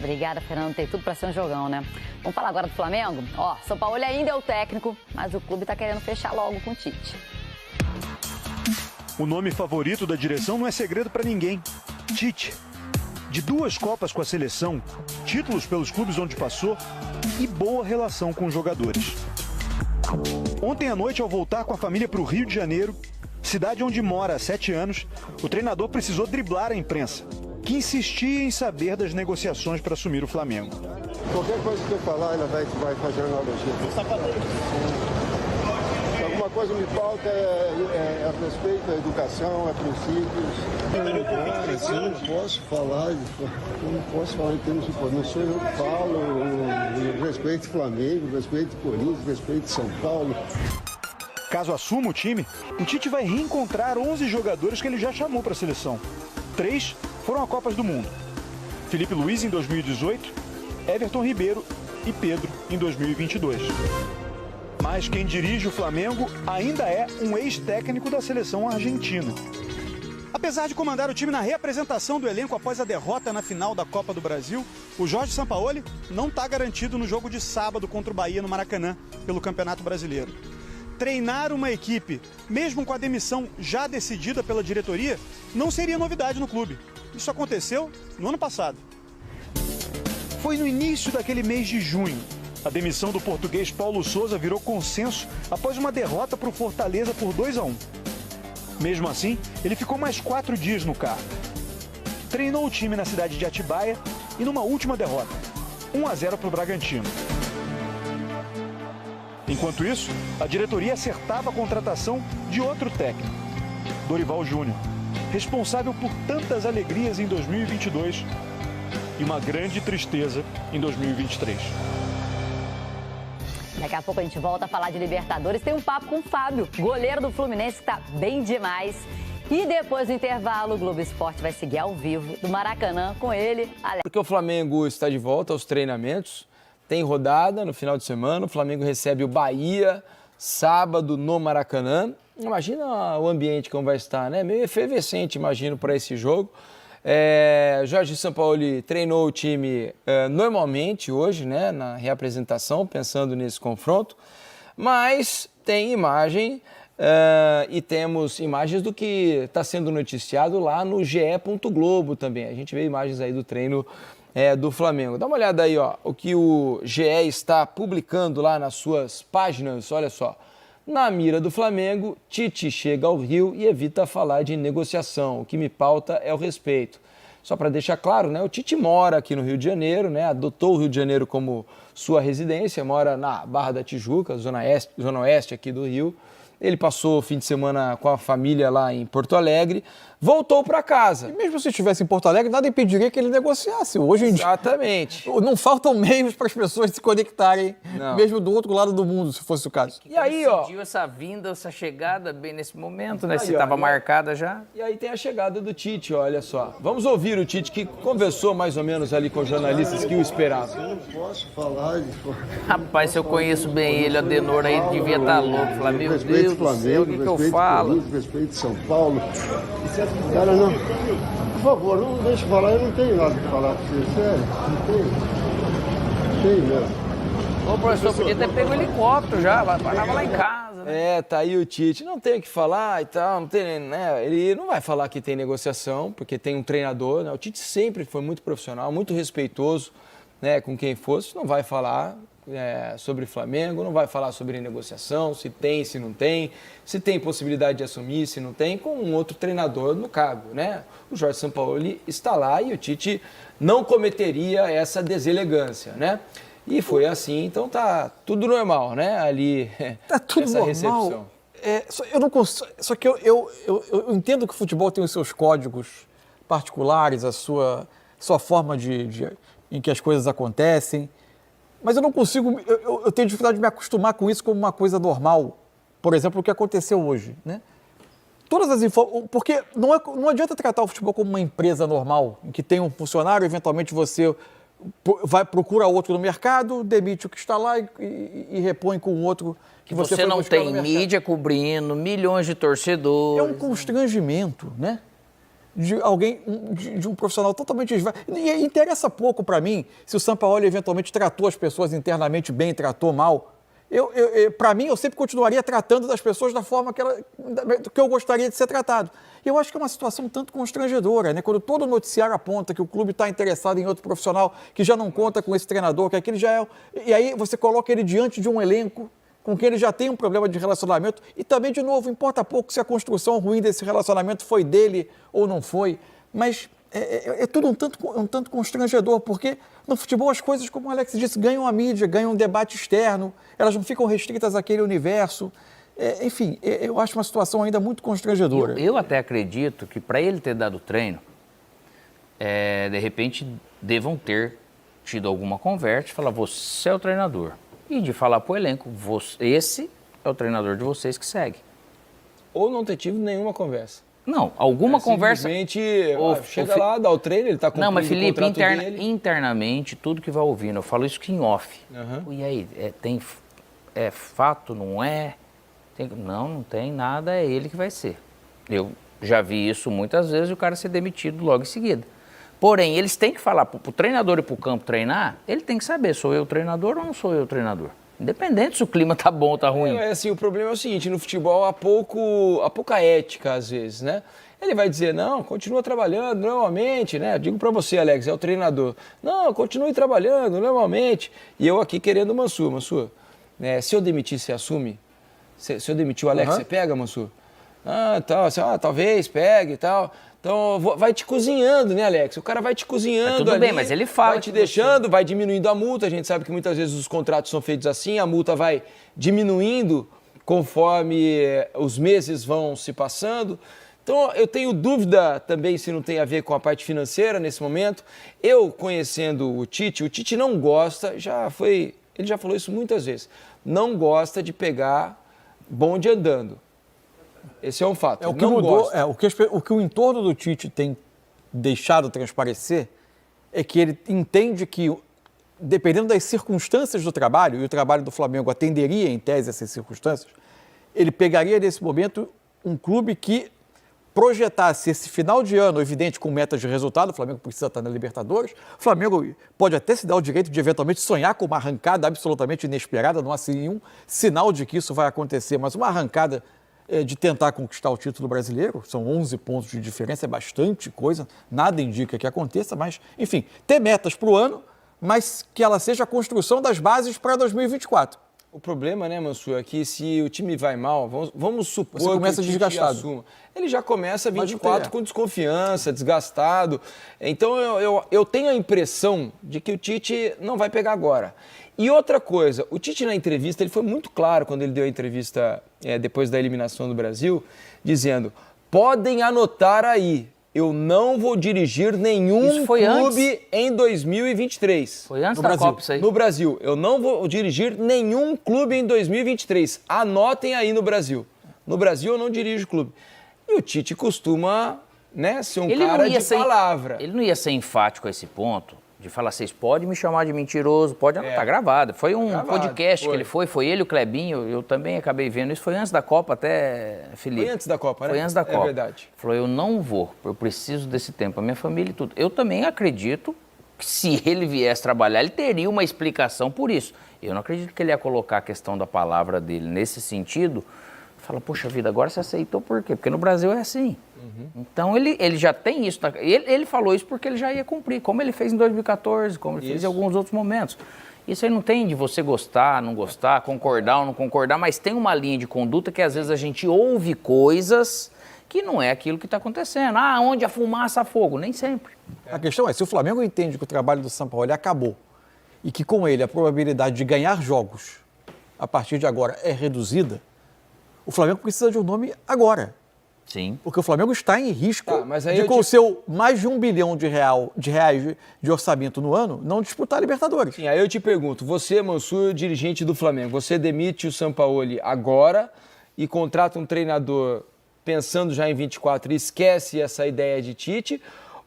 Obrigada, Fernando. Tem tudo para ser um jogão, né? Vamos falar agora do Flamengo? Ó, São Paulo ainda é o técnico, mas o clube tá querendo fechar logo com o Tite. O nome favorito da direção não é segredo para ninguém. Tite. De 2 Copas com a seleção, títulos pelos clubes onde passou e boa relação com os jogadores. Ontem à noite, ao voltar com a família para o Rio de Janeiro, cidade onde mora há 7 anos, o treinador precisou driblar a imprensa, que insistia em saber das negociações para assumir o Flamengo. Qualquer coisa que eu falar, ainda vai fazer analogia. Alguma coisa me falta é respeito à educação, a princípios. Eu não posso falar, em termos de não sou eu que falo, eu respeito o Flamengo, respeito o Corinthians, respeito São Paulo. Caso assuma o time, o Tite vai reencontrar 11 jogadores que ele já chamou para a seleção. 3 foram a Copas do Mundo. Felipe Luiz em 2018, Everton Ribeiro e Pedro em 2022. Mas quem dirige o Flamengo ainda é um ex-técnico da seleção argentina. Apesar de comandar o time na reapresentação do elenco após a derrota na final da Copa do Brasil, o Jorge Sampaoli não está garantido no jogo de sábado contra o Bahia no Maracanã, pelo Campeonato Brasileiro. Treinar uma equipe, mesmo com a demissão já decidida pela diretoria, não seria novidade no clube. Isso aconteceu no ano passado. Foi no início daquele mês de junho. A demissão do português Paulo Sousa virou consenso após uma derrota para o Fortaleza por 2-1. Mesmo assim, ele ficou mais 4 dias no cargo. Treinou o time na cidade de Atibaia e numa última derrota, 1-0 para o Bragantino. Enquanto isso, a diretoria acertava a contratação de outro técnico, Dorival Júnior, responsável por tantas alegrias em 2022 e uma grande tristeza em 2023. Daqui a pouco a gente volta a falar de Libertadores. Tem um papo com o Fábio, goleiro do Fluminense, que tá bem demais. E depois do intervalo, o Globo Esporte vai seguir ao vivo do Maracanã com ele, Alex. Porque o Flamengo está de volta aos treinamentos, tem rodada no final de semana, o Flamengo recebe o Bahia sábado no Maracanã. Imagina o ambiente como vai estar, né? Meio efervescente, imagino, para esse jogo. Jorge Sampaoli treinou o time normalmente hoje, né, na reapresentação, pensando nesse confronto, mas tem imagem e temos imagens do que está sendo noticiado lá no GE. Globo também. A gente vê imagens aí do treino do Flamengo. Dá uma olhada aí, ó, o que o GE está publicando lá nas suas páginas, olha só. Na mira do Flamengo, Tite chega ao Rio e evita falar de negociação. O que me pauta é o respeito. Só para deixar claro, né, o Tite mora aqui no Rio de Janeiro, né, adotou o Rio de Janeiro como sua residência, mora na Barra da Tijuca, zona oeste aqui do Rio. Ele passou o fim de semana com a família lá em Porto Alegre, voltou para casa. E mesmo se estivesse em Porto Alegre, nada impediria que ele negociasse. Hoje em dia, exatamente. Não faltam meios para as pessoas se conectarem, mesmo do outro lado do mundo, se fosse o caso. E aí, ó, decidiu essa vinda, essa chegada bem nesse momento, né? Se estava marcada já. E aí tem a chegada do Tite, olha só. Vamos ouvir o Tite, que conversou mais ou menos ali com os jornalistas que o esperavam. Eu não posso falar. Rapaz, se eu conheço bem ele, o Adenor aí devia estar louco. Falar, meu Deus do céu, o que eu falo? Respeito São Paulo. Cara, não. Por favor, não deixe falar, eu não tenho nada para falar para você, sério. Não tenho. Não tenho mesmo. O professor podia ter pego o helicóptero já, parava lá em casa. Né? Tá aí o Tite. Não tem o que falar e tal, não tem, né? Ele não vai falar que tem negociação, porque tem um treinador, né? O Tite sempre foi muito profissional, muito respeitoso, né, com quem fosse, não vai falar sobre Flamengo, não vai falar sobre negociação, se tem, se não tem, se tem possibilidade de assumir, se não tem, com um outro treinador no cargo, né? O Jorge Sampaoli está lá e o Tite não cometeria essa deselegância, né? E foi assim, então tá tudo normal, né? Ali, tá tudo essa normal. recepção. Eu não consigo, só que eu entendo que o futebol tem os seus códigos particulares, a sua forma em que as coisas acontecem. Mas eu não consigo, eu tenho dificuldade de me acostumar com isso como uma coisa normal. Por exemplo, o que aconteceu hoje, né? Todas as porque não adianta tratar o futebol como uma empresa normal, em que tem um funcionário, eventualmente você procura outro no mercado, demite o que está lá e repõe com o outro que você foi não buscar no tem mercado. mídia cobrindo, milhões de torcedores. É um constrangimento, né? de alguém, de um profissional totalmente... E interessa pouco para mim se o Sampaoli eventualmente tratou as pessoas internamente bem, tratou mal. Para mim, eu sempre continuaria tratando das pessoas da forma que eu gostaria de ser tratado. Eu acho que é uma situação um tanto constrangedora, né? Quando todo noticiário aponta que o clube está interessado em outro profissional que já não conta com esse treinador, que aquele já é... E aí você coloca ele diante de um elenco com quem ele já tem um problema de relacionamento. E também, de novo, importa pouco se a construção ruim desse relacionamento foi dele ou não foi. Mas é tudo um tanto constrangedor, porque no futebol as coisas, como o Alex disse, ganham a mídia, ganham um debate externo, elas não ficam restritas àquele universo. Enfim, eu acho uma situação ainda muito constrangedora. Eu até acredito que para ele ter dado treino, de repente devam ter tido alguma conversa e falar, você é o treinador. E de falar para o elenco, esse é o treinador de vocês que segue. Ou não ter tido nenhuma conversa. Não, alguma conversa... Simplesmente chega lá, dá o treino, ele está cumprindo não, mas Felipe, o contrato dele. internamente, tudo que vai ouvindo, eu falo isso que em off. E aí, tem fato, não é? Não tem nada, é ele que vai ser. Eu já vi isso muitas vezes, o cara ser demitido logo em seguida. Porém, eles têm que falar para o treinador ir para o campo treinar, ele tem que saber, sou eu o treinador ou não sou eu o treinador? Independente se o clima tá bom ou tá ruim. Assim, o problema é o seguinte, no futebol há pouca ética às vezes, né? Ele vai dizer, não, continua trabalhando normalmente, né? Eu digo para você, Alex, é o treinador. Não, continue trabalhando normalmente. E eu aqui querendo Mansur, se eu demitir, você assume? Se eu demitir o Alex, você pega, Mansur? Talvez pegue e tal. Então, vai te cozinhando, né, Alex? O cara vai te cozinhando tudo ali, bem, mas ele fala vai te deixando, vai diminuindo a multa. A gente sabe que muitas vezes os contratos são feitos assim, a multa vai diminuindo conforme os meses vão se passando. Então, eu tenho dúvida também se não tem a ver com a parte financeira nesse momento. Eu, conhecendo o Tite não gosta, ele já falou isso muitas vezes, não gosta de pegar bonde andando. Esse é um fato. O que mudou, o que o entorno do Tite tem deixado transparecer é que ele entende que, dependendo das circunstâncias do trabalho, e o trabalho do Flamengo atenderia, em tese, essas circunstâncias, ele pegaria, nesse momento, um clube que projetasse esse final de ano, evidente, com metas de resultado. O Flamengo precisa estar na Libertadores. O Flamengo pode até se dar o direito de, eventualmente, sonhar com uma arrancada absolutamente inesperada. Não há nenhum sinal de que isso vai acontecer, mas uma arrancada de tentar conquistar o título brasileiro. São 11 pontos de diferença, é bastante coisa, nada indica que aconteça, mas, enfim, ter metas para o ano, mas que ela seja a construção das bases para 2024. O problema, né, Mansur, é que se o time vai mal, vamos supor você começa que o Tite assuma. Ele já começa 24 com desconfiança, desgastado. Então, eu tenho a impressão de que o Tite não vai pegar agora. E outra coisa, o Tite na entrevista, ele foi muito claro quando ele deu a entrevista depois da eliminação do Brasil, dizendo, podem anotar aí, eu não vou dirigir nenhum clube em 2023. Foi antes da Copa isso aí? No Brasil, eu não vou dirigir nenhum clube em 2023. Anotem aí no Brasil. No Brasil eu não dirijo clube. E o Tite costuma, ser um cara de palavra. Ele não ia ser enfático a esse ponto, de falar, vocês podem me chamar de mentiroso, tá gravado. Foi um podcast que ele foi ele, o Clebinho, eu também acabei vendo isso, foi antes da Copa até, Felipe. Foi antes da Copa, né? Foi antes da Copa. É verdade. Falou, eu não vou, eu preciso desse tempo, a minha família e tudo. Eu também acredito que se ele viesse trabalhar, ele teria uma explicação por isso. Eu não acredito que ele ia colocar a questão da palavra dele nesse sentido. Fala, poxa vida, agora você aceitou por quê? Porque no Brasil é assim. Então, ele já tem isso. Ele falou isso porque ele já ia cumprir, como ele fez em 2014, como ele fez em alguns outros momentos. Isso aí não tem de você gostar, não gostar, concordar ou não concordar, mas tem uma linha de conduta que às vezes a gente ouve coisas que não é aquilo que está acontecendo. Onde a fumaça, há fogo. Nem sempre. A questão é, se o Flamengo entende que o trabalho do Sampaoli acabou e que com ele a probabilidade de ganhar jogos a partir de agora é reduzida, o Flamengo precisa de um nome agora. Sim. Porque o Flamengo está em risco de, com o seu mais de R$1 bilhão de reais de orçamento no ano, não disputar a Libertadores. Sim, aí eu te pergunto, você, Mansur, dirigente do Flamengo, você demite o Sampaoli agora e contrata um treinador pensando já em 24 e esquece essa ideia de Tite,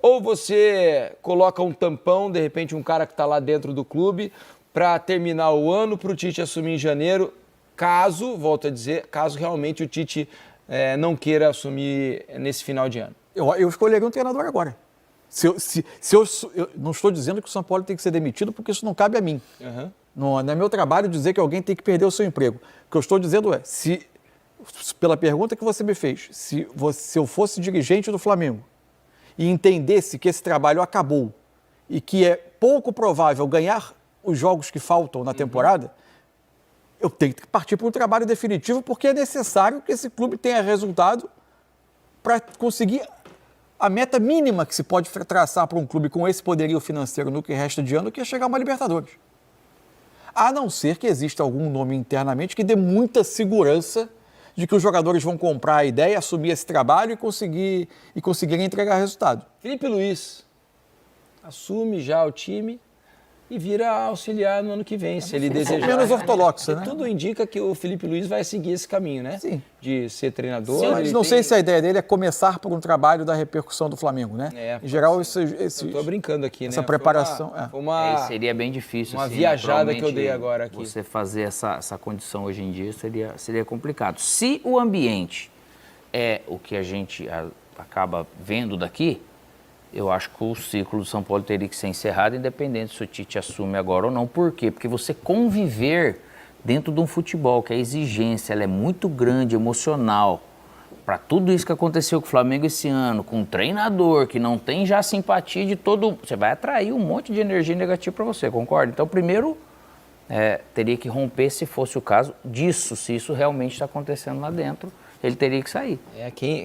ou você coloca um tampão, de repente um cara que está lá dentro do clube, para terminar o ano, para o Tite assumir em janeiro, caso, volto a dizer, caso realmente o Tite não queira assumir nesse final de ano? eu escolheria um treinador agora. Eu não estou dizendo que o São Paulo tem que ser demitido, porque isso não cabe a mim. Uhum. Não é meu trabalho dizer que alguém tem que perder o seu emprego. O que eu estou dizendo é, pela pergunta que você me fez, se eu fosse dirigente do Flamengo e entendesse que esse trabalho acabou e que é pouco provável ganhar os jogos que faltam na temporada, eu tenho que partir para um trabalho definitivo, porque é necessário que esse clube tenha resultado para conseguir a meta mínima que se pode traçar para um clube com esse poderio financeiro no que resta de ano, que é chegar a uma Libertadores. A não ser que exista algum nome internamente que dê muita segurança de que os jogadores vão comprar a ideia, assumir esse trabalho e conseguirem entregar resultado. Felipe Luiz assume já o time e vira auxiliar no ano que vem, se ele desejar. Menos ortodoxo, né? Tudo indica que o Felipe Luiz vai seguir esse caminho, né? Sim. De ser treinador. Sim, mas não sei se a ideia dele é começar por um trabalho da repercussão do Flamengo, né? Em geral, eu tô brincando aqui, essa né? preparação... Seria bem difícil. Uma assim, viajada que eu dei agora aqui. Você fazer essa condição hoje em dia seria complicado. Se o ambiente é o que a gente acaba vendo daqui, eu acho que o ciclo do São Paulo teria que ser encerrado, independente se o Tite assume agora ou não. Por quê? Porque você conviver dentro de um futebol, que a exigência ela é muito grande, emocional, para tudo isso que aconteceu com o Flamengo esse ano, com um treinador que não tem já simpatia de todo... Você vai atrair um monte de energia negativa para você, concorda? Então, primeiro, teria que romper, se fosse o caso disso, se isso realmente está acontecendo lá dentro. Ele teria que sair.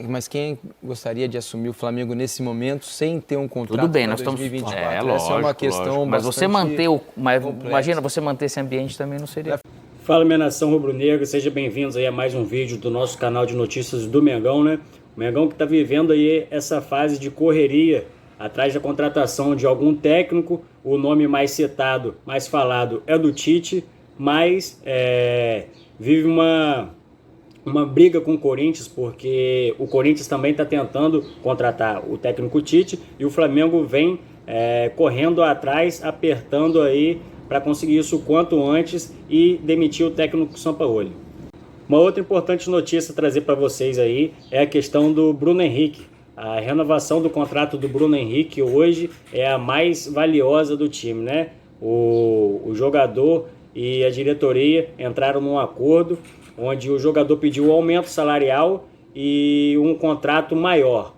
Mas quem gostaria de assumir o Flamengo nesse momento sem ter um contrato? Tudo bem, para nós estamos... 2024? Lógico, essa é uma questão mas você manter complexa. Imagina, você manter esse ambiente também não seria... Fala, minha nação rubro-negra, sejam bem-vindos aí a mais um vídeo do nosso canal de notícias do Mengão, né? O Mengão que está vivendo aí essa fase de correria atrás da contratação de algum técnico. O nome mais citado, mais falado é do Tite, mas vive uma briga com o Corinthians, porque o Corinthians também está tentando contratar o técnico Tite e o Flamengo vem correndo atrás, apertando aí para conseguir isso o quanto antes e demitir o técnico Sampaoli. Uma outra importante notícia a trazer para vocês aí é a questão do Bruno Henrique. A renovação do contrato do Bruno Henrique hoje é a mais valiosa do time, né? O jogador e a diretoria entraram num acordo onde o jogador pediu um aumento salarial e um contrato maior.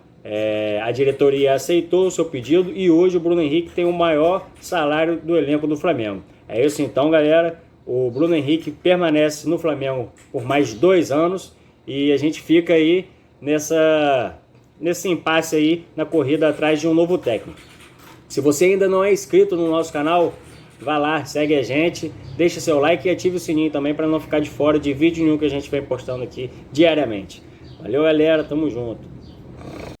A diretoria aceitou o seu pedido e hoje o Bruno Henrique tem o maior salário do elenco do Flamengo. É isso então, galera. O Bruno Henrique permanece no Flamengo por mais 2 anos e a gente fica aí nesse impasse aí na corrida atrás de um novo técnico. Se você ainda não é inscrito no nosso canal, vá lá, segue a gente, deixa seu like e ative o sininho também para não ficar de fora de vídeo nenhum que a gente vem postando aqui diariamente. Valeu, galera, tamo junto.